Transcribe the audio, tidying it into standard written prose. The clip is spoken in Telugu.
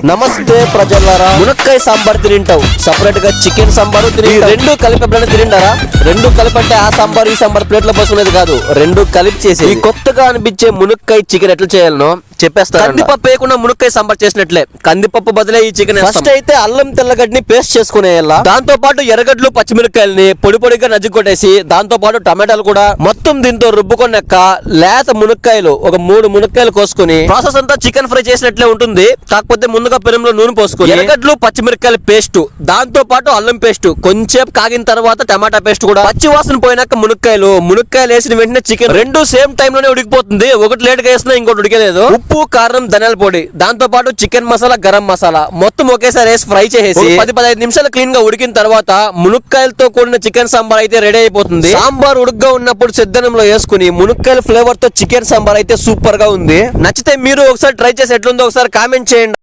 నమస్తే ప్రజలారా, మునక్కాయ సాంబార్ తింటావు, సపరేట్ గా చికెన్ సాంబార్ తిని రెండు కలిపి ఎప్పుడైనా తింటారా? రెండు కలిపి అంటే ఆ సాంబార్ ఈ సాంబార్ ప్లేట్ లో పోసుకునేది కాదు, రెండు కలిపి చేసి ఈ కొత్తగా అనిపించే మునక్కాయ చికెన్ ఎట్లా చేయాలనో చెప్పేస్తాను. కందిపప్పు వేయకుండా మునక్కాయ సాంబార్ చేసినట్లే, కందిపప్పు బదులే ఈ చికెన్. ఫస్ట్ అయితే అల్లం తెల్లగడ్డని పేస్ట్ చేసుకునేయాల, దాంతో పాటు ఎర్రగడ్డలు పచ్చిమిరకాయలని పొడి పొడిగా నజ్జుకొట్టేసి దాంతో పాటు టమాటాలు కూడా మొత్తం దీంతో రుబ్బుకొన్నాక లేత మునక్కాయలు ఒక 3 మునక్కాయలు కోసుకుని ప్రాసెస్ అంతా చికెన్ ఫ్రై చేసినట్లే ఉంటుంది. కాకపోతే ముందుగా పెనంలో నూనె పోసుకుని ఎర్రగడ్డలు పచ్చిమిరకాయల పేస్ట్, దాంతో పాటు అల్లం పేస్ట్, కొంచెం కాగిన తర్వాత టమాటా పేస్ట్ కూడా, పచ్చి వాసన పోయినాక మునక్కాయలు వేసిన వెంటనే చికెన్ రెండు సేమ్ టైం లోనే ఉడికిపోతుంది. ఒకటి లేట్ గా వేసినా ఇంకోటి ఉడికలేదు. ఉప్పు, కారం, ధనియాల పొడి, దాంతో పాటు చికెన్ మసాలా, గరం మసాలా మొత్తం ఒకేసారి వేసి ఫ్రై చేసి 10-15 నిమిషాలు క్లీన్ గా ఉడికిన తర్వాత మునక్కాయలతో కూడిన చికెన్ సాంబార్ అయితే రెడీ అయిపోతుంది. సాంబార్ ఉడుగ్గా ఉన్నప్పుడు సిద్ధనంలో వేసుకుని మునక్కాయల ఫ్లేవర్ తో చికెన్ సాంబార్ అయితే సూపర్ గా ఉంది. నచ్చితే మీరు ఒకసారి ట్రై చేసి ఎట్లుందో ఒకసారి కామెంట్ చేయండి.